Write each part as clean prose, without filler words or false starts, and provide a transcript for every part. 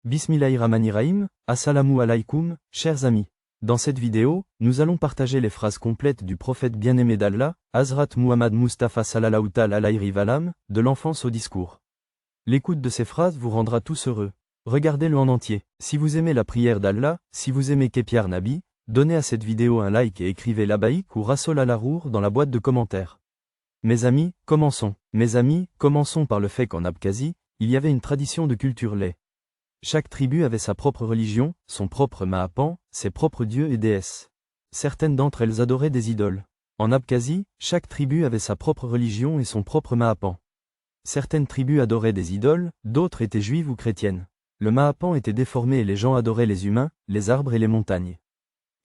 Bismillahirrahmanirrahim, assalamu alaikum, chers amis. Dans cette vidéo, nous allons partager les phrases complètes du prophète bien-aimé d'Allah, Hazrat Muhammad Mustafa sallallahu alayhi wa sallam, de l'enfance au discours. L'écoute de ces phrases vous rendra tous heureux. Regardez-le en entier. Si vous aimez la prière d'Allah, si vous aimez Kepiar Nabi, donnez à cette vidéo un like et écrivez labaïk ou Rassol al-Arour dans la boîte de commentaires. Mes amis, commençons. Commençons par le fait qu'en Abkhazie, il y avait une tradition de culture lait. Chaque tribu avait sa propre religion, son propre Mahapan, ses propres dieux et déesses. Certaines d'entre elles adoraient des idoles. En Abkhazie, chaque tribu avait sa propre religion et son propre Mahapan. Certaines tribus adoraient des idoles, d'autres étaient juives ou chrétiennes. Le Mahapan était déformé et les gens adoraient les humains, les arbres et les montagnes.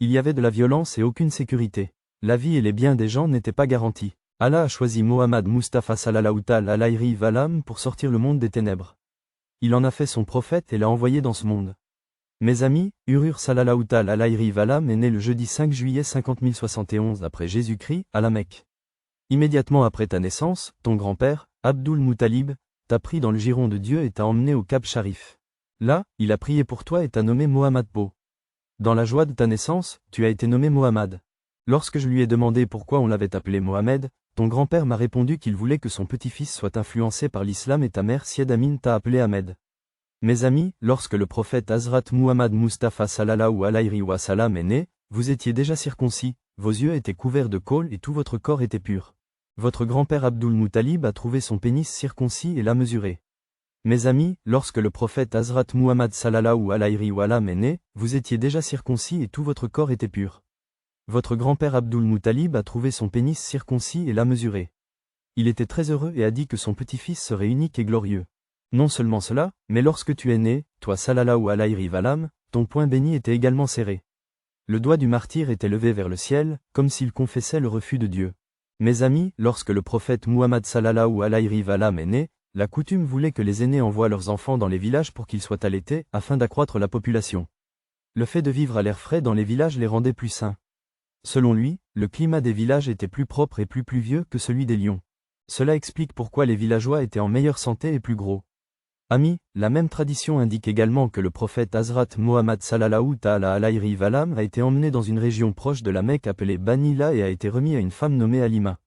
Il y avait de la violence et aucune sécurité. La vie et les biens des gens n'étaient pas garantis. Allah a choisi Muhammad Mustafa sallallahu alayhi wa sallam pour sortir le monde des ténèbres. Il en a fait son prophète et l'a envoyé dans ce monde. Mes amis, Urur sallallahu alayhi wa sallam est né le jeudi 5 juillet 50 071 après Jésus-Christ, à la Mecque. Immédiatement après ta naissance, ton grand-père, Abdul Muttalib, t'a pris dans le giron de Dieu et t'a emmené au Cap Sharif. Là, il a prié pour toi et t'a nommé Mohammed Po. Dans la joie de ta naissance, tu as été nommé Mohammed. Lorsque je lui ai demandé pourquoi on l'avait appelé Mohamed, ton grand-père m'a répondu qu'il voulait que son petit-fils soit influencé par l'islam et ta mère Syed Amin t'a appelé Ahmed. Mes amis, lorsque le prophète Hazrat Muhammad Mustafa sallallahu alayhi wa sallam est né, vous étiez déjà circoncis, vos yeux étaient couverts de colle et tout votre corps était pur. Votre grand-père Abdul Muttalib a trouvé son pénis circoncis et l'a mesuré. Mes amis, lorsque le prophète Hazrat Muhammad sallallahu alayhi wa sallam est né, vous étiez déjà circoncis et tout votre corps était pur. Votre grand-père Abdul Muttalib a trouvé son pénis circoncis et l'a mesuré. Il était très heureux et a dit que son petit-fils serait unique et glorieux. Non seulement cela, mais lorsque tu es né, toi sallallahu alayhi wa sallam, ton poing béni était également serré. Le doigt du martyr était levé vers le ciel, comme s'il confessait le refus de Dieu. Mes amis, lorsque le prophète Muhammad sallallahu alayhi wa sallam est né, la coutume voulait que les aînés envoient leurs enfants dans les villages pour qu'ils soient allaités, afin d'accroître la population. Le fait de vivre à l'air frais dans les villages les rendait plus sains. Selon lui, le climat des villages était plus propre et plus pluvieux que celui des lions. Cela explique pourquoi les villageois étaient en meilleure santé et plus gros. Amis, la même tradition indique également que le prophète Hazrat Muhammad sallallahu alayhi wa sallam a été emmené dans une région proche de la Mecque appelée Banila et a été remis à une femme nommée Halima.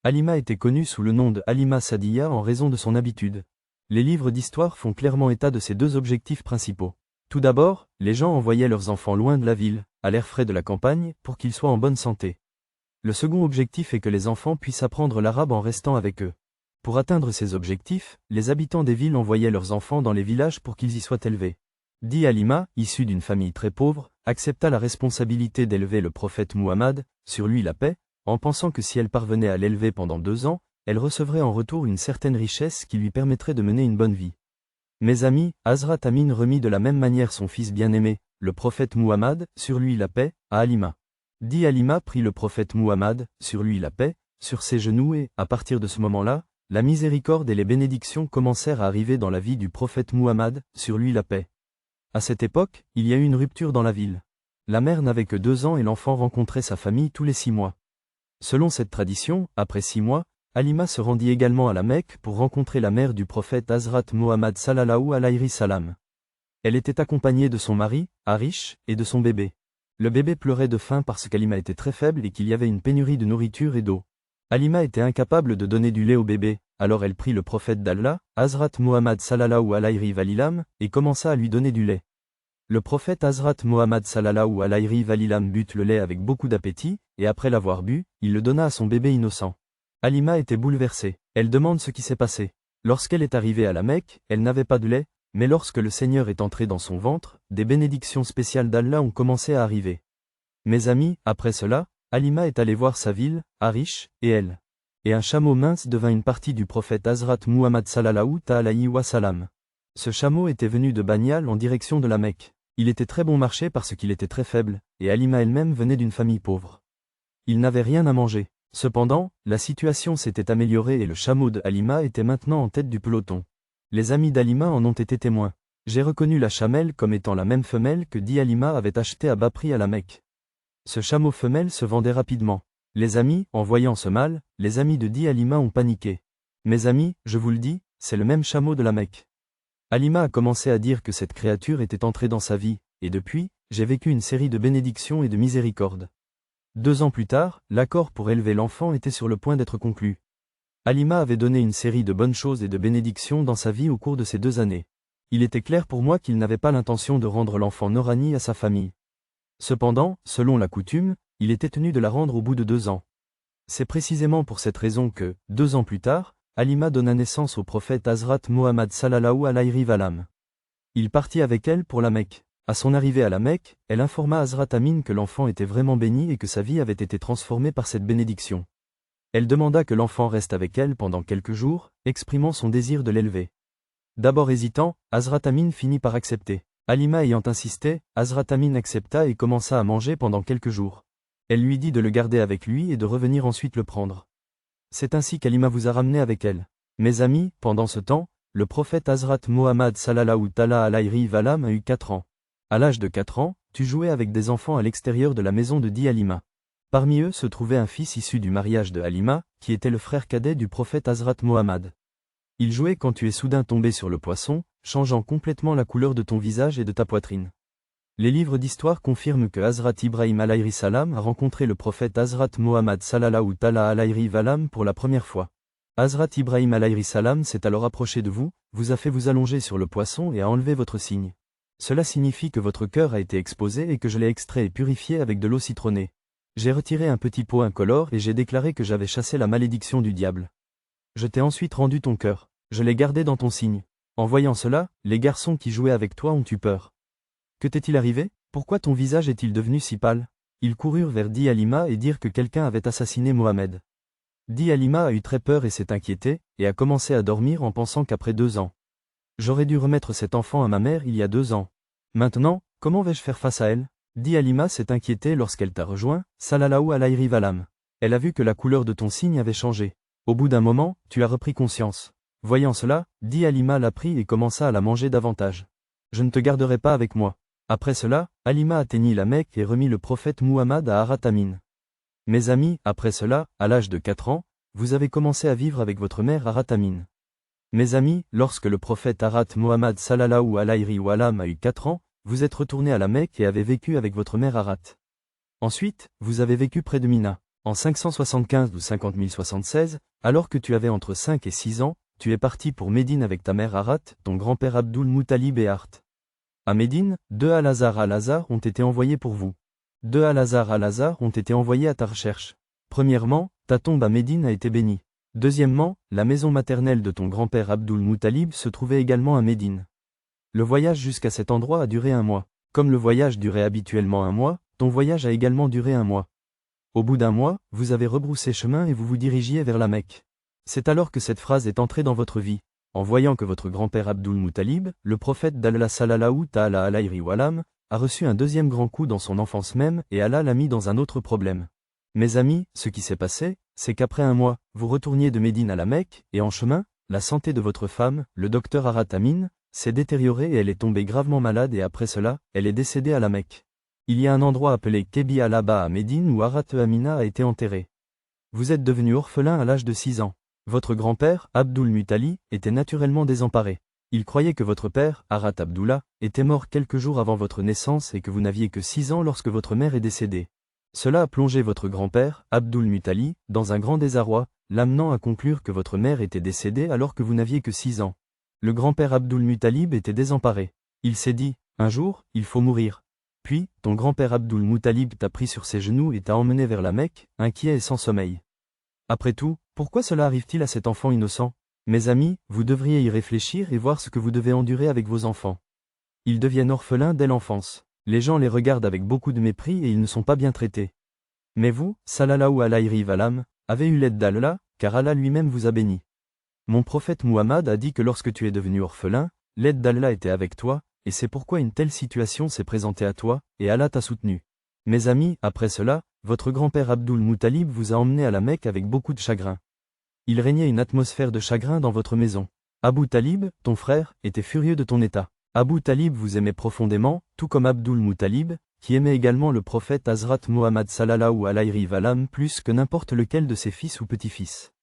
Halima était connue sous le nom de Halima Sadiya en raison de son habitude. Les livres d'histoire font clairement état de ces deux objectifs principaux. Tout d'abord, les gens envoyaient leurs enfants loin de la ville, à l'air frais de la campagne, pour qu'ils soient en bonne santé. Le second objectif est que les enfants puissent apprendre l'arabe en restant avec eux. Pour atteindre ces objectifs, les habitants des villes envoyaient leurs enfants dans les villages pour qu'ils y soient élevés. Halima, issue d'une famille très pauvre, accepta la responsabilité d'élever le prophète Muhammad, sur lui la paix, en pensant que si elle parvenait à l'élever pendant 2 ans, elle recevrait en retour une certaine richesse qui lui permettrait de mener une bonne vie. Mes amis, Hazrat Amin remit de la même manière son fils bien-aimé, le prophète Muhammad, sur lui la paix, à Halima. Halima prit le prophète Muhammad, sur lui la paix, sur ses genoux et, à partir de ce moment-là, la miséricorde et les bénédictions commencèrent à arriver dans la vie du prophète Muhammad, sur lui la paix. À cette époque, il y a eu une rupture dans la ville. La mère n'avait que 2 ans et l'enfant rencontrait sa famille tous les 6 mois. Selon cette tradition, après 6 mois, Halima se rendit également à la Mecque pour rencontrer la mère du prophète Hazrat Muhammad sallallahu alayhi wa sallam. Elle était accompagnée de son mari, Harish, et de son bébé. Le bébé pleurait de faim parce qu'Halima était très faible et qu'il y avait une pénurie de nourriture et d'eau. Halima était incapable de donner du lait au bébé, alors elle prit le prophète d'Allah, Hazrat Muhammad sallallahu alayhi wa sallam, et commença à lui donner du lait. Le prophète Hazrat Muhammad sallallahu alayhi wa sallam but le lait avec beaucoup d'appétit, et après l'avoir bu, il le donna à son bébé innocent. Halima était bouleversée. Elle demande ce qui s'est passé. Lorsqu'elle est arrivée à la Mecque, elle n'avait pas de lait, mais lorsque le Seigneur est entré dans son ventre, des bénédictions spéciales d'Allah ont commencé à arriver. Mes amis, après cela, Halima est allée voir sa ville, Harish, et elle. Et un chameau mince devint une partie du prophète Hazrat Muhammad sallallahu alayhi wa sallam. Ce chameau était venu de Banyal en direction de la Mecque. Il était très bon marché parce qu'il était très faible, et Halima elle-même venait d'une famille pauvre. Il n'avait rien à manger. Cependant, la situation s'était améliorée et le chameau de Halima était maintenant en tête du peloton. Les amis d'Halima en ont été témoins. J'ai reconnu la chamelle comme étant la même femelle que Halima avait achetée à bas prix à la Mecque. Ce chameau femelle se vendait rapidement. Les amis, en voyant ce mâle, les amis de Halima ont paniqué. Mes amis, je vous le dis, c'est le même chameau de la Mecque. Halima a commencé à dire que cette créature était entrée dans sa vie, et depuis, j'ai vécu une série de bénédictions et de miséricordes. 2 ans plus tard, l'accord pour élever l'enfant était sur le point d'être conclu. Halima avait donné une série de bonnes choses et de bénédictions dans sa vie au cours de ces 2 années. Il était clair pour moi qu'il n'avait pas l'intention de rendre l'enfant Norani à sa famille. Cependant, selon la coutume, il était tenu de la rendre au bout de 2 ans. C'est précisément pour cette raison que, 2 ans plus tard, Halima donna naissance au prophète Hazrat Mohammed sallallahu alayhi wa sallam. Il partit avec elle pour la Mecque. À son arrivée à la Mecque, elle informa Hazrat Amin que l'enfant était vraiment béni et que sa vie avait été transformée par cette bénédiction. Elle demanda que l'enfant reste avec elle pendant quelques jours, exprimant son désir de l'élever. D'abord hésitant, Hazrat Amin finit par accepter. Halima ayant insisté, Hazrat Amin accepta et commença à manger pendant quelques jours. Elle lui dit de le garder avec lui et de revenir ensuite le prendre. C'est ainsi qu'Halima vous a ramené avec elle. Mes amis, pendant ce temps, le prophète Hazrat Mohammed sallallahu alayhi wa sallam a eu 4 ans. À l'âge de 4 ans, tu jouais avec des enfants à l'extérieur de la maison de dit Halima. Parmi eux se trouvait un fils issu du mariage de Halima, qui était le frère cadet du prophète Hazrat Mohammed. Il jouait quand tu es soudain tombé sur le poisson, changeant complètement la couleur de ton visage et de ta poitrine. Les livres d'histoire confirment que Hazrat Ibrahim alayhi salam a rencontré le prophète Hazrat Mohammed sallallahu alayhi wa sallam pour la première fois. Hazrat Ibrahim alayhi salam s'est alors approché de vous, vous a fait vous allonger sur le poisson et a enlevé votre signe. Cela signifie que votre cœur a été exposé et que je l'ai extrait et purifié avec de l'eau citronnée. J'ai retiré un petit pot incolore et j'ai déclaré que j'avais chassé la malédiction du diable. Je t'ai ensuite rendu ton cœur. Je l'ai gardé dans ton signe. En voyant cela, les garçons qui jouaient avec toi ont eu peur. Que t'est-il arrivé? Pourquoi ton visage est-il devenu si pâle? Ils coururent vers Di Halima et dirent que quelqu'un avait assassiné Mohamed. Di Halima a eu très peur et s'est inquiétée, et a commencé à dormir en pensant qu'après 2 ans. J'aurais dû remettre cet enfant à ma mère il y a 2 ans. Maintenant, comment vais-je faire face à elle? Di Halima s'est inquiétée lorsqu'elle t'a rejoint, sallallahu alayhi wa sallam. Elle a vu que la couleur de ton signe avait changé. Au bout d'un moment, tu as repris conscience. Voyant cela, Di Halima l'a pris et commença à la manger davantage. Je ne te garderai pas avec moi. Après cela, Halima atteignit la Mecque et remit le prophète Muhammad à Hazrat Amin. Mes amis, après cela, à l'âge de 4 ans, vous avez commencé à vivre avec votre mère Hazrat Amin. Mes amis, lorsque le prophète Hazrat Mohammed sallallahu alayhi wa sallam a eu 4 ans, vous êtes retourné à la Mecque et avez vécu avec votre mère Hazrat. Ensuite, vous avez vécu près de Mina. En 575 ou 50 076, alors que tu avais entre 5 et 6 ans, tu es parti pour Médine avec ta mère Hazrat, ton grand-père Abdul Muttalib et Hart. À Médine, 2 al-Azhar ont été envoyés pour vous. 2 al-Azhar ont été envoyés à ta recherche. Premièrement, ta tombe à Médine a été bénie. Deuxièmement, la maison maternelle de ton grand-père Abdul Muttalib se trouvait également à Médine. Le voyage jusqu'à cet endroit a duré 1 mois. Comme le voyage durait habituellement 1 mois, ton voyage a également duré 1 mois. Au bout d'1 mois, vous avez rebroussé chemin et vous vous dirigiez vers la Mecque. C'est alors que cette phrase est entrée dans votre vie. En voyant que votre grand-père Abdul Muttalib, le prophète d'Allah sallallahu alayhi wa sallam, a reçu un 2e grand coup dans son enfance même et Allah l'a mis dans un autre problème. Mes amis, ce qui s'est passé, c'est qu'après 1 mois, vous retourniez de Médine à la Mecque, et en chemin, la santé de votre femme, le docteur Hazrat Amin, s'est détériorée et elle est tombée gravement malade et après cela, elle est décédée à la Mecque. Il y a un endroit appelé Kebi al-Aba à Médine où Hazrat Amina a été enterrée. Vous êtes devenu orphelin à l'âge de 6 ans. Votre grand-père, Abdul Muttalib, était naturellement désemparé. Il croyait que votre père, Hazrat Abdullah, était mort quelques jours avant votre naissance et que vous n'aviez que 6 ans lorsque votre mère est décédée. Cela a plongé votre grand-père, Abdul Muttalib, dans un grand désarroi, l'amenant à conclure que votre mère était décédée alors que vous n'aviez que 6 ans. Le grand-père Abdul Muttalib était désemparé. Il s'est dit, un jour, il faut mourir. Puis, ton grand-père Abdul Muttalib t'a pris sur ses genoux et t'a emmené vers la Mecque, inquiet et sans sommeil. Après tout, pourquoi cela arrive-t-il à cet enfant innocent? Mes amis, vous devriez y réfléchir et voir ce que vous devez endurer avec vos enfants. Ils deviennent orphelins dès l'enfance. Les gens les regardent avec beaucoup de mépris et ils ne sont pas bien traités. Mais vous, sallallahu alayhi wa sallam, avez eu l'aide d'Allah, car Allah lui-même vous a béni. Mon prophète Muhammad a dit que lorsque tu es devenu orphelin, l'aide d'Allah était avec toi, et c'est pourquoi une telle situation s'est présentée à toi, et Allah t'a soutenu. Mes amis, après cela, votre grand-père Abdul Muttalib vous a emmené à la Mecque avec beaucoup de chagrin. Il régnait une atmosphère de chagrin dans votre maison. Abu Talib, ton frère, était furieux de ton état. Abu Talib vous aimait profondément, tout comme Abdul Muttalib, qui aimait également le prophète Hazrat Mohammed sallallahu alayhi wa sallam plus que n'importe lequel de ses fils ou petits-fils.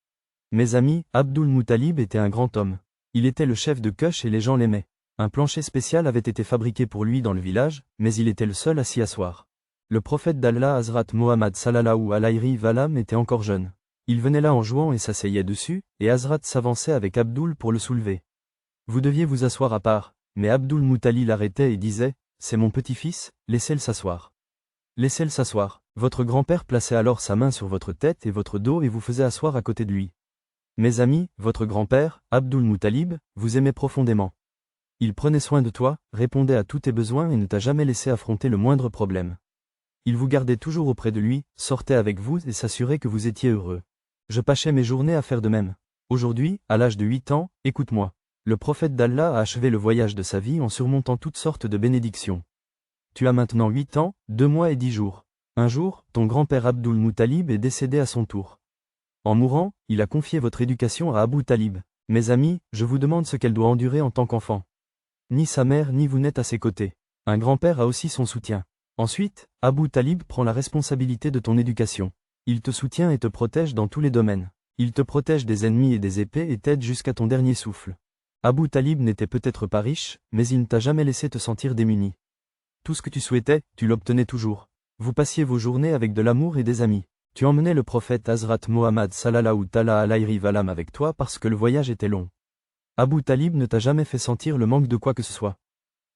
Mes amis, Abdul Muttalib était un grand homme. Il était le chef de Kush et les gens l'aimaient. Un plancher spécial avait été fabriqué pour lui dans le village, mais il était le seul à s'y asseoir. Le prophète d'Allah Hazrat Mohammed sallallahu alayhi wa sallam était encore jeune. Il venait là en jouant et s'asseyait dessus, et Hazrat s'avançait avec Abdul pour le soulever. Vous deviez vous asseoir à part, mais Abdul Muttalib l'arrêtait et disait, « C'est mon petit-fils, laissez-le s'asseoir. » Laissez-le s'asseoir. Votre grand-père plaçait alors sa main sur votre tête et votre dos et vous faisait asseoir à côté de lui. Mes amis, votre grand-père, Abdul Muttalib, vous aimait profondément. Il prenait soin de toi, répondait à tous tes besoins et ne t'a jamais laissé affronter le moindre problème. Il vous gardait toujours auprès de lui, sortait avec vous et s'assurait que vous étiez heureux. Je passais mes journées à faire de même. Aujourd'hui, à l'âge de 8 ans, écoute-moi. Le prophète d'Allah a achevé le voyage de sa vie en surmontant toutes sortes de bénédictions. Tu as maintenant 8 ans, 2 mois et 10 jours. Un jour, ton grand-père Abdul Muttalib est décédé à son tour. En mourant, il a confié votre éducation à Abu Talib. Mes amis, je vous demande ce qu'elle doit endurer en tant qu'enfant. Ni sa mère ni vous n'êtes à ses côtés. Un grand-père a aussi son soutien. Ensuite, Abu Talib prend la responsabilité de ton éducation. Il te soutient et te protège dans tous les domaines. Il te protège des ennemis et des épées et t'aide jusqu'à ton dernier souffle. Abu Talib n'était peut-être pas riche, mais il ne t'a jamais laissé te sentir démuni. Tout ce que tu souhaitais, tu l'obtenais toujours. Vous passiez vos journées avec de l'amour et des amis. Tu emmenais le prophète Hazrat Mohammed sallallahu alayhi wa sallam avec toi parce que le voyage était long. Abu Talib ne t'a jamais fait sentir le manque de quoi que ce soit.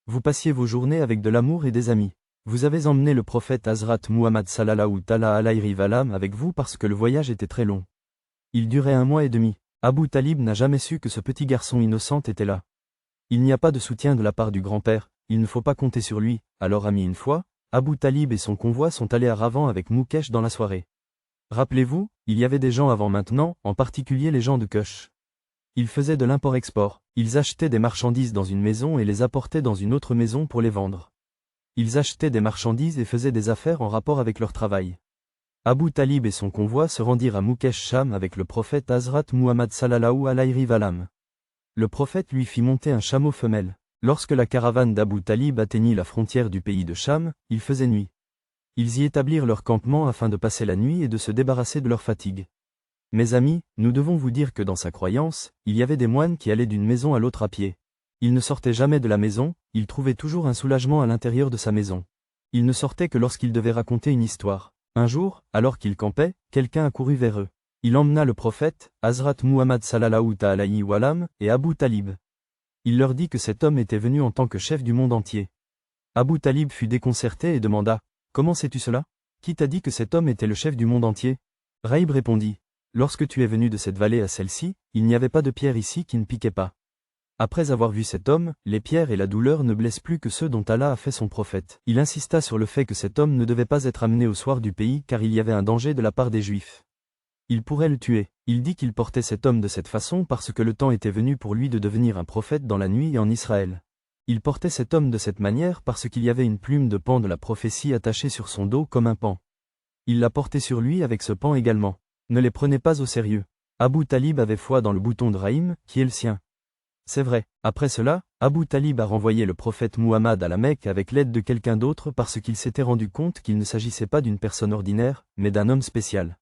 Vous passiez vos journées avec de l'amour et des amis. Vous avez emmené le prophète Hazrat Mohammed sallallahu alayhi wa sallam avec vous parce que le voyage était très long. Il durait 1 mois et demi. Abu Talib n'a jamais su que ce petit garçon innocent était là. Il n'y a pas de soutien de la part du grand-père, il ne faut pas compter sur lui. Alors ami une fois, Abu Talib et son convoi sont allés à Ravan avec Mukesh dans la soirée. Rappelez-vous, il y avait des gens avant maintenant, en particulier les gens de Kush. Ils faisaient de l'import-export, ils achetaient des marchandises dans une maison et les apportaient dans une autre maison pour les vendre. Ils achetaient des marchandises et faisaient des affaires en rapport avec leur travail. Abu Talib et son convoi se rendirent à Mukesh Sham avec le prophète Hazrat Muhammad sallallahu alayhi wa sallam. Le prophète lui fit monter un chameau femelle. Lorsque la caravane d'Abu Talib atteignit la frontière du pays de Cham, il faisait nuit. Ils y établirent leur campement afin de passer la nuit et de se débarrasser de leur fatigue. Mes amis, nous devons vous dire que dans sa croyance, il y avait des moines qui allaient d'une maison à l'autre à pied. Ils ne sortaient jamais de la maison, ils trouvaient toujours un soulagement à l'intérieur de sa maison. Ils ne sortaient que lorsqu'ils devaient raconter une histoire. Un jour, alors qu'ils campaient, quelqu'un accourut vers eux. Il emmena le prophète, Hazrat Muhammad sallallahu alayhi wa sallam, et Abu Talib. Il leur dit que cet homme était venu en tant que chef du monde entier. Abu Talib fut déconcerté et demanda, « Comment sais-tu cela? Qui t'a dit que cet homme était le chef du monde entier ?» Raïb répondit, « Lorsque tu es venu de cette vallée à celle-ci, il n'y avait pas de pierre ici qui ne piquait pas. Après avoir vu cet homme, les pierres et la douleur ne blessent plus que ceux dont Allah a fait son prophète. » Il insista sur le fait que cet homme ne devait pas être amené au soir du pays car il y avait un danger de la part des Juifs. Il pourrait le tuer. Il dit qu'il portait cet homme de cette façon parce que le temps était venu pour lui de devenir un prophète dans la nuit et en Israël. Il portait cet homme de cette manière parce qu'il y avait une plume de pan de la prophétie attachée sur son dos comme un pan. Il la portait sur lui avec ce pan également. Ne les prenez pas au sérieux. Abu Talib avait foi dans le bouton de Raïm, qui est le sien. C'est vrai. Après cela, Abu Talib a renvoyé le prophète Muhammad à la Mecque avec l'aide de quelqu'un d'autre parce qu'il s'était rendu compte qu'il ne s'agissait pas d'une personne ordinaire, mais d'un homme spécial.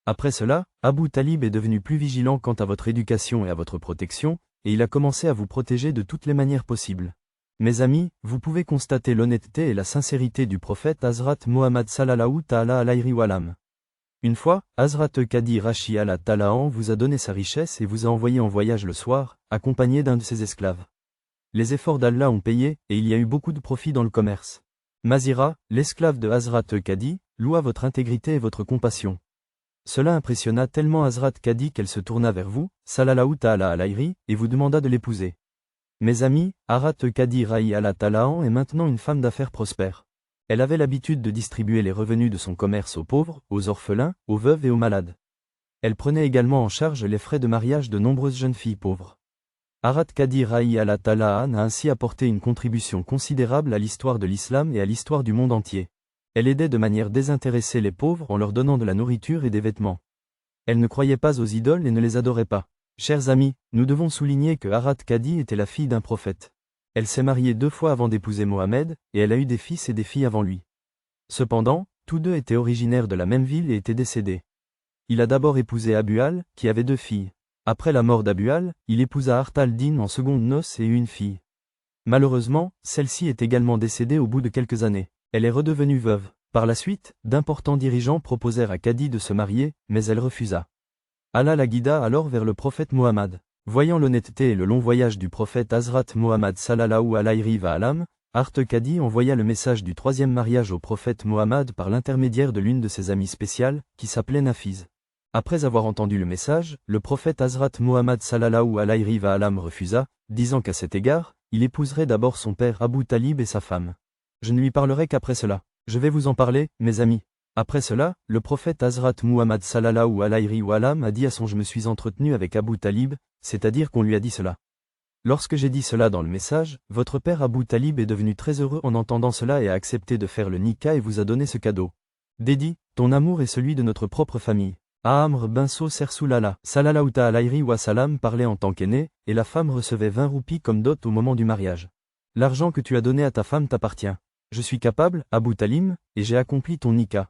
Après cela, Abu Talib est devenu plus vigilant quant à votre éducation et à votre protection, et il a commencé à vous protéger de toutes les manières possibles. Mes amis, vous pouvez constater l'honnêteté et la sincérité du prophète Hazrat Mohammed sallallahu alayhi wa sallam. Une fois, Hazrat Qadi Rashi Allah Ta'ala vous a donné sa richesse et vous a envoyé en voyage le soir, accompagné d'un de ses esclaves. Les efforts d'Allah ont payé, et il y a eu beaucoup de profit dans le commerce. Mazira, l'esclave de Hazrat Qadi, loua votre intégrité et votre compassion. Cela impressionna tellement Hazrat Qadi qu'elle se tourna vers vous, sallallahu alayhi, et vous demanda de l'épouser. Mes amis, Hazrat Qadi Rahi Allah Ta'ala est maintenant une femme d'affaires prospère. Elle avait l'habitude de distribuer les revenus de son commerce aux pauvres, aux orphelins, aux veuves et aux malades. Elle prenait également en charge les frais de mariage de nombreuses jeunes filles pauvres. Hazrat Qadi Rahi Allah Ta'ala a ainsi apporté une contribution considérable à l'histoire de l'islam et à l'histoire du monde entier. Elle aidait de manière désintéressée les pauvres en leur donnant de la nourriture et des vêtements. Elle ne croyait pas aux idoles et ne les adorait pas. Chers amis, nous devons souligner que Hazrat Qadi était la fille d'un prophète. Elle s'est mariée 2 fois avant d'épouser Mohammed, et elle a eu des fils et des filles avant lui. Cependant, tous deux étaient originaires de la même ville et étaient décédés. Il a d'abord épousé Abual, qui avait 2 filles. Après la mort d'Abual, il épousa Arth al-Din en seconde noces et eut une fille. Malheureusement, celle-ci est également décédée au bout de quelques années. Elle est redevenue veuve. Par la suite, d'importants dirigeants proposèrent à Khadi de se marier, mais elle refusa. Allah la guida alors vers le prophète Mohammed. Voyant l'honnêteté et le long voyage du prophète Hazrat Mohammed sallallahu alayhi wa sallam, Khadi envoya le message du troisième mariage au prophète Mohammed par l'intermédiaire de l'une de ses amies spéciales, qui s'appelait Nafiz. Après avoir entendu le message, le prophète Hazrat Mohammed sallallahu alayhi wa sallam refusa, disant qu'à cet égard, il épouserait d'abord son père Abu Talib et sa femme. Je ne lui parlerai qu'après cela. Je vais vous en parler, mes amis. Après cela, le prophète Hazrat Muhammad sallallahu alayhi wa sallam a dit à son je me suis entretenu avec Abu Talib, c'est-à-dire qu'on lui a dit cela. Lorsque j'ai dit cela dans le message, votre père Abu Talib est devenu très heureux en entendant cela et a accepté de faire le nikah et vous a donné ce cadeau. Dédi, ton amour est celui de notre propre famille. Amr bin Sawr Sulala, sallallahu alayhi wa sallam parlait en tant qu'aîné, et la femme recevait 20 roupies comme dot au moment du mariage. L'argent que tu as donné à ta femme t'appartient. Je suis capable, Abu Talib, et j'ai accompli ton nikah.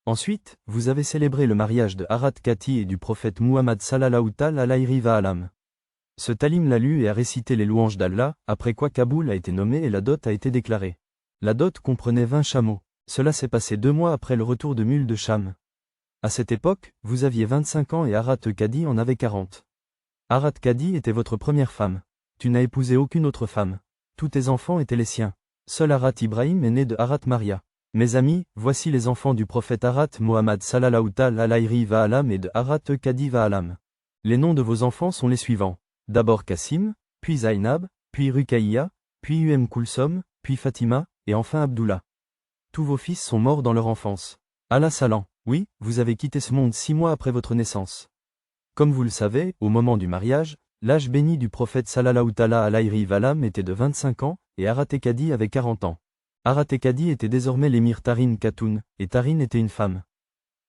Ensuite, vous avez célébré le mariage de Hazrat Khadi et du prophète Muhammad sallallahu alayhi wa sallam. Ce talim l'a lu et a récité les louanges d'Allah, après quoi Kaboul a été nommé et la dot a été déclarée. La dot comprenait 20 chameaux. Cela s'est passé 2 mois après le retour de Mule de Cham. À cette époque, vous aviez 25 ans et Hazrat Khadi en avait 40. Hazrat Khadi était votre première femme. Tu n'as épousé aucune autre femme. Tous tes enfants étaient les siens. Seul Hazrat Ibrahim est né de Hazrat Maria. Mes amis, voici les enfants du prophète Hazrat Mohammed sallallahu alayhi wa sallam et de Hazrat Khadi wa sallam. Les noms de vos enfants sont les suivants. D'abord Kassim, puis Zainab, puis Ruqayya, puis Kulsom, puis Fatima, et enfin Abdullah. Tous vos fils sont morts dans leur enfance. Allah salam, oui, vous avez quitté ce monde 6 mois après votre naissance. Comme vous le savez, au moment du mariage, l'âge béni du prophète sallallahu alayhi wa sallam était de 25 ans, et Hazrat Khadi avait 40 ans. Hazrat Khadi était désormais l'émir Tarin Khatoun, et Tarin était une femme.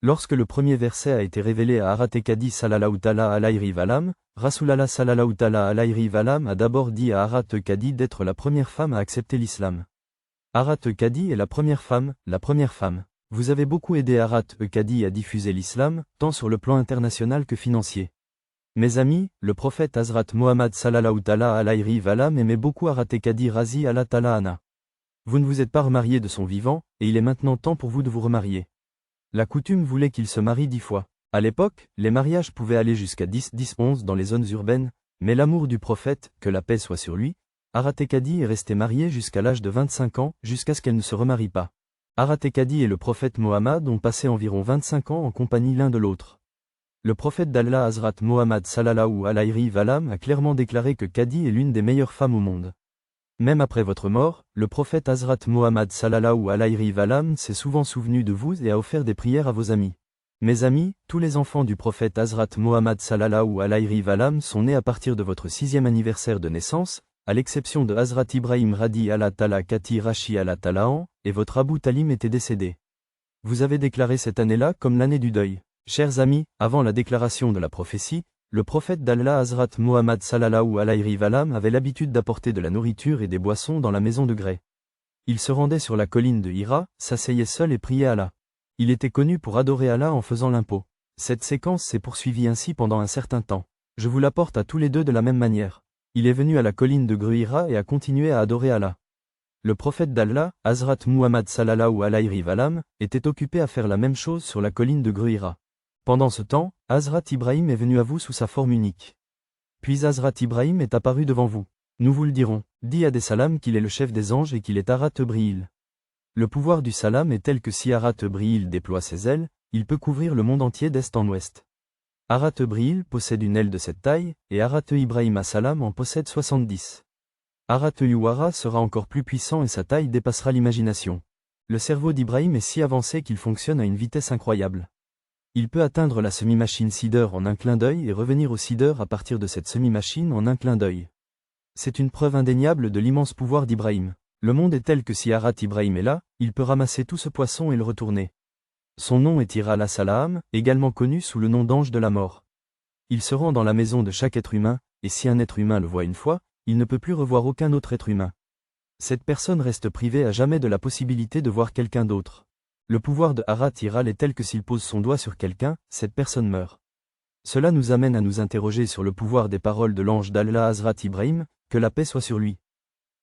Lorsque le premier verset a été révélé à Hazrat Khadi sallallahu alayhi wa sallam, Rasulallah sallallahu alayhi wa sallam a d'abord dit à Hazrat Khadi d'être la première femme à accepter l'islam. Hazrat Khadi est la première femme, la première femme. Vous avez beaucoup aidé Hazrat Khadi à diffuser l'islam, tant sur le plan international que financier. Mes amis, le prophète Hazrat Mohammed sallallahu alayhi wa sallam aimait beaucoup Hazrat Khadi razi Allah ta'ala anha. Vous ne vous êtes pas remarié de son vivant, et il est maintenant temps pour vous de vous remarier. La coutume voulait qu'il se marie 10 fois. À l'époque, les mariages pouvaient aller jusqu'à 10-11 dans les zones urbaines, mais l'amour du prophète, que la paix soit sur lui, Hazrat Khadi est resté marié jusqu'à l'âge de 25 ans, jusqu'à ce qu'elle ne se remarie pas. Hazrat Khadi et le prophète Mohammed ont passé environ 25 ans en compagnie l'un de l'autre. Le prophète d'Allah Hazrat Mohammed sallallahu alayhi wa sallam a clairement déclaré que Khadi est l'une des meilleures femmes au monde. Même après votre mort, le prophète Hazrat Mohammed sallallahu alayhi wa sallam s'est souvent souvenu de vous et a offert des prières à vos amis. Mes amis, tous les enfants du prophète Hazrat Mohammed sallallahu alayhi wa sallam sont nés à partir de votre 6e anniversaire de naissance, à l'exception de Hazrat Ibrahim radi Allah ta'ala Kati Rashi Allah ta'ala, et votre Abu Talib était décédé. Vous avez déclaré cette année-là comme l'année du deuil. Chers amis, avant la déclaration de la prophétie, le prophète d'Allah Hazrat Mohammed sallallahu alayhi wa sallam avait l'habitude d'apporter de la nourriture et des boissons dans la maison de grès. Il se rendait sur la colline de Hira, s'asseyait seul et priait Allah. Il était connu pour adorer Allah en faisant l'impôt. Cette séquence s'est poursuivie ainsi pendant un certain temps. Je vous l'apporte à tous les deux de la même manière. Il est venu à la colline de Hira et a continué à adorer Allah. Le prophète d'Allah, Hazrat Muhammad sallallahu alayhi wa sallam, était occupé à faire la même chose sur la colline de Hira. Pendant ce temps, Hazrat Ibrahim est venu à vous sous sa forme unique. Puis Hazrat Ibrahim est apparu devant vous. Nous vous le dirons, dit à des salams qu'il est le chef des anges et qu'il est Hazrat Brihil. Le pouvoir du salam est tel que si Hazrat Brihil déploie ses ailes, il peut couvrir le monde entier d'est en ouest. Hazrat Brihil possède une aile de cette taille, et Hazrat Ibrahim as-Salam en possède 70. Hazrat Yuwara sera encore plus puissant et sa taille dépassera l'imagination. Le cerveau d'Ibrahim est si avancé qu'il fonctionne à une vitesse incroyable. Il peut atteindre la semi-machine Sider en un clin d'œil et revenir au Sider à partir de cette semi-machine en un clin d'œil. C'est une preuve indéniable de l'immense pouvoir d'Ibrahim. Le monde est tel que si Hazrat Ibrahim est là, il peut ramasser tout ce poisson et le retourner. Son nom est Ira al-Salam, également connu sous le nom d'ange de la mort. Il se rend dans la maison de chaque être humain, et si un être humain le voit une fois, il ne peut plus revoir aucun autre être humain. Cette personne reste privée à jamais de la possibilité de voir quelqu'un d'autre. Le pouvoir de Hazrat Iral est tel que s'il pose son doigt sur quelqu'un, cette personne meurt. Cela nous amène à nous interroger sur le pouvoir des paroles de l'ange d'Allah Hazrat Ibrahim, que la paix soit sur lui.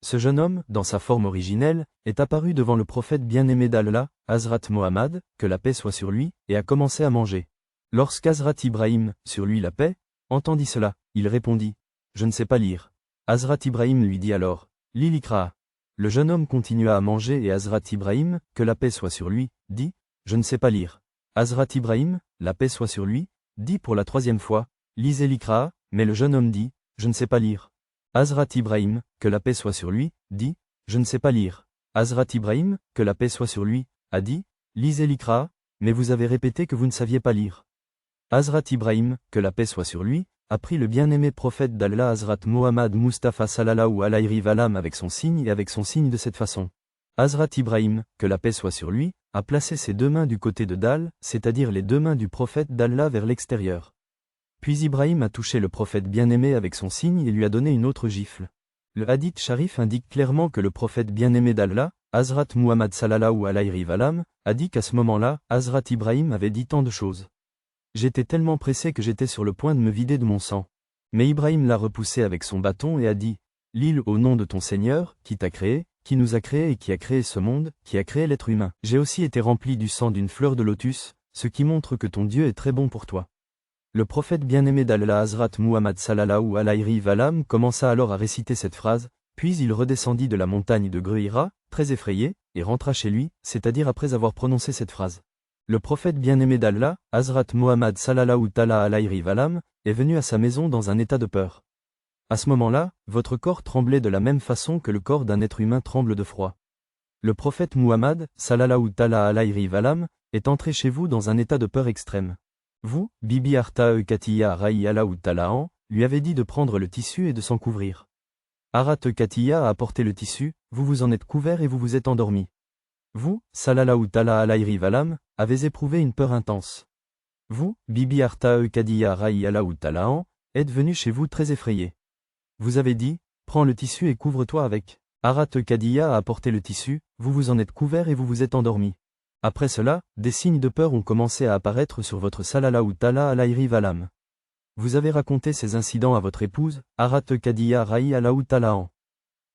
Ce jeune homme, dans sa forme originelle, est apparu devant le prophète bien-aimé d'Allah, Hazrat Mohammed, que la paix soit sur lui, et a commencé à manger. Lorsqu'Hazrat Ibrahim, sur lui la paix, entendit cela, il répondit « Je ne sais pas lire ». Hazrat Ibrahim lui dit alors « Lis l'Iqra ». Le jeune homme continua à manger et Hazrat Ibrahim, que la paix soit sur lui, dit « Je ne sais pas lire ». Hazrat Ibrahim, la paix soit sur lui, dit pour la 3e fois « Lisez l'Iqra », mais le jeune homme dit « Je ne sais pas lire ». Hazrat Ibrahim, que la paix soit sur lui, dit « Je ne sais pas lire ». Hazrat Ibrahim, que la paix soit sur lui, a dit « Lisez l'Iqra », mais vous avez répété que vous ne saviez pas lire. Hazrat Ibrahim, que la paix soit sur lui, a pris le bien-aimé prophète d'Allah Hazrat Mohammed Mustafa sallallahu alayhi wa sallam avec son signe et avec son signe de cette façon. Hazrat Ibrahim, que la paix soit sur lui, a placé ses 2 mains du côté de Dal, c'est-à-dire les 2 mains du prophète d'Allah vers l'extérieur. Puis Ibrahim a touché le prophète bien-aimé avec son signe et lui a donné une autre gifle. Le hadith sharif indique clairement que le prophète bien-aimé d'Allah, Hazrat Muhammad sallallahu alayhi wa sallam, a dit qu'à ce moment-là, Hazrat Ibrahim avait dit tant de choses. J'étais tellement pressé que j'étais sur le point de me vider de mon sang. Mais Ibrahim l'a repoussé avec son bâton et a dit « Lis au nom de ton Seigneur, qui t'a créé, qui nous a créés et qui a créé ce monde, qui a créé l'être humain. J'ai aussi été rempli du sang d'une fleur de lotus, ce qui montre que ton Dieu est très bon pour toi. » Le prophète bien-aimé d'Allah Hazrat Muhammad sallallahu alayhi wa sallam commença alors à réciter cette phrase, puis il redescendit de la montagne de Gruhira, très effrayé, et rentra chez lui, c'est-à-dire après avoir prononcé cette phrase. Le prophète bien-aimé d'Allah, Hazrat Muhammad sallallahu alayhi wa sallam, est venu à sa maison dans un état de peur. À ce moment-là, votre corps tremblait de la même façon que le corps d'un être humain tremble de froid. Le prophète Muhammad sallallahu alayhi wa sallam, est entré chez vous dans un état de peur extrême. Vous, Bibi Arta Katiya Ra'i Allahu Tala'an, lui avez dit de prendre le tissu et de s'en couvrir. Arat Katiya a apporté le tissu, vous vous en êtes couvert et vous vous êtes endormi. Vous, sallallahu alayhi wa sallam, avez éprouvé une peur intense. Vous, Bibi Arta Kadiya Ra'i Allahu Tala'an, êtes venu chez vous très effrayé. Vous avez dit, prends le tissu et couvre-toi avec. Arat Kadiya a apporté le tissu, vous vous en êtes couvert et vous vous êtes endormi. Après cela, des signes de peur ont commencé à apparaître sur votre sallallahu alayhi wa sallam. Vous avez raconté ces incidents à votre épouse, Arat Kadiya Ra'i Allahu Tala'an.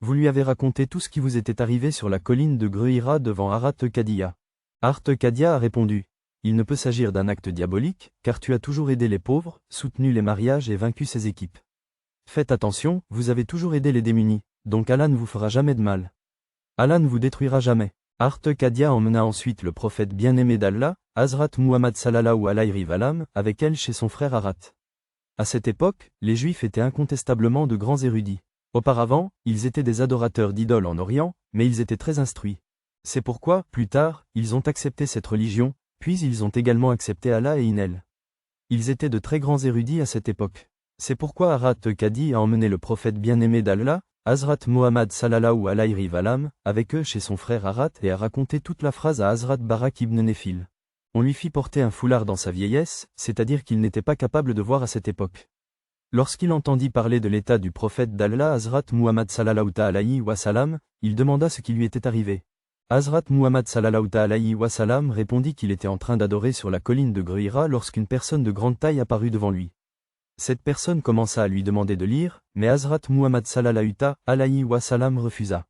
Vous lui avez raconté tout ce qui vous était arrivé sur la colline de Gruhira devant Arat Kadiya. Arat Kadiya a répondu, il ne peut s'agir d'un acte diabolique, car tu as toujours aidé les pauvres, soutenu les mariages et vaincu ces équipes. Faites attention, vous avez toujours aidé les démunis, donc Allah ne vous fera jamais de mal. Allah ne vous détruira jamais. Arat Kadiya emmena ensuite le prophète bien-aimé d'Allah, Hazrat Muhammad sallallahu alayhi wa sallam, avec elle chez son frère Arat. À cette époque, les Juifs étaient incontestablement de grands érudits. Auparavant, ils étaient des adorateurs d'idoles en Orient, mais ils étaient très instruits. C'est pourquoi, plus tard, ils ont accepté cette religion, puis ils ont également accepté Allah et Inel. Ils étaient de très grands érudits à cette époque. C'est pourquoi Arat Kadiya a emmené le prophète bien-aimé d'Allah, Hazrat Muhammad sallallahu alayhi wa sallam, avec eux chez son frère Arat et a raconté toute la phrase à Hazrat Barak ibn Nefil. On lui fit porter un foulard dans sa vieillesse, c'est-à-dire qu'il n'était pas capable de voir à cette époque. Lorsqu'il entendit parler de l'état du prophète d'Allah Hazrat Muhammad sallallahu alayhi wa sallam, il demanda ce qui lui était arrivé. Hazrat Muhammad sallallahu alayhi wa sallam répondit qu'il était en train d'adorer sur la colline de Gruhira lorsqu'une personne de grande taille apparut devant lui. Cette personne commença à lui demander de lire, mais Hazrat Muhammad sallallahu alayhi wa sallam refusa.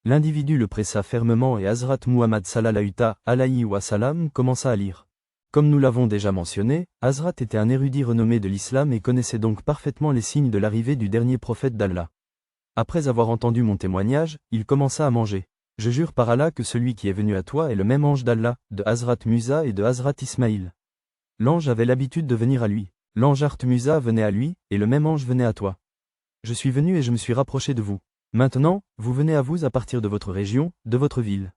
L'individu le pressa fermement et Hazrat Muhammad sallallahu alayhi wa sallam commença à lire. Comme nous l'avons déjà mentionné, Hazrat était un érudit renommé de l'islam et connaissait donc parfaitement les signes de l'arrivée du dernier prophète d'Allah. Après avoir entendu mon témoignage, il commença à manger. Je jure par Allah que celui qui est venu à toi est le même ange d'Allah, de Hazrat Musa et de Hazrat Ismaïl. L'ange avait l'habitude de venir à lui. L'ange Musa venait à lui, et le même ange venait à toi. Je suis venu et je me suis rapproché de vous. Maintenant, vous venez à vous à partir de votre région, de votre ville.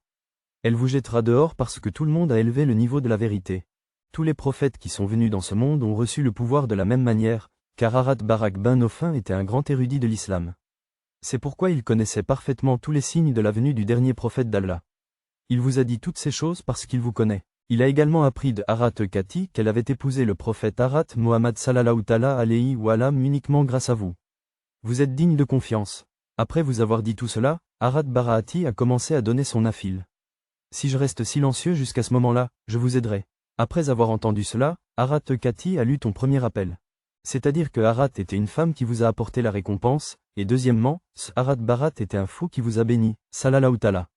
Elle vous jettera dehors parce que tout le monde a élevé le niveau de la vérité. Tous les prophètes qui sont venus dans ce monde ont reçu le pouvoir de la même manière, car Arat Barak ben Nofin était un grand érudit de l'islam. C'est pourquoi il connaissait parfaitement tous les signes de la venue du dernier prophète d'Allah. Il vous a dit toutes ces choses parce qu'il vous connaît. Il a également appris de Arat Kati qu'elle avait épousé le prophète Arat Muhammad sallallahu alayhi wa sallam uniquement grâce à vous. Vous êtes digne de confiance. Après vous avoir dit tout cela, Arat Baraati a commencé à donner son nafil. Si je reste silencieux jusqu'à ce moment-là, je vous aiderai. Après avoir entendu cela, Arat Kati a lu ton premier appel. C'est-à-dire que Harat était une femme qui vous a apporté la récompense, et deuxièmement, ce Harat Barat était un fou qui vous a béni, Salallahu Ta'ala.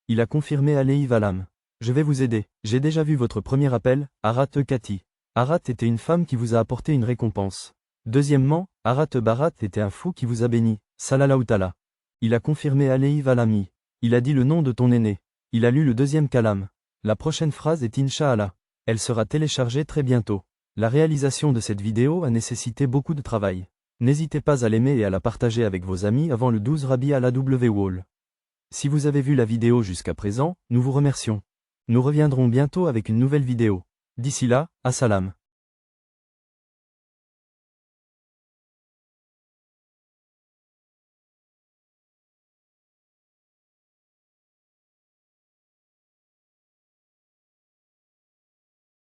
Il a confirmé alayhi valam. Je vais vous aider, j'ai déjà vu votre premier appel, Harat Kati. Harat était une femme qui vous a apporté une récompense. Deuxièmement, Harat Barat était un fou qui vous a béni, Salallahu Ta'ala. Il a confirmé alayhi valami. Il a dit le nom de ton aîné. Il a lu le deuxième kalam. La prochaine phrase est Inch'Allah. Elle sera téléchargée très bientôt. La réalisation de cette vidéo a nécessité beaucoup de travail. N'hésitez pas à l'aimer et à la partager avec vos amis avant le 12 Rabi à la W-Wall. Si vous avez vu la vidéo jusqu'à présent, nous vous remercions. Nous reviendrons bientôt avec une nouvelle vidéo. D'ici là, assalam.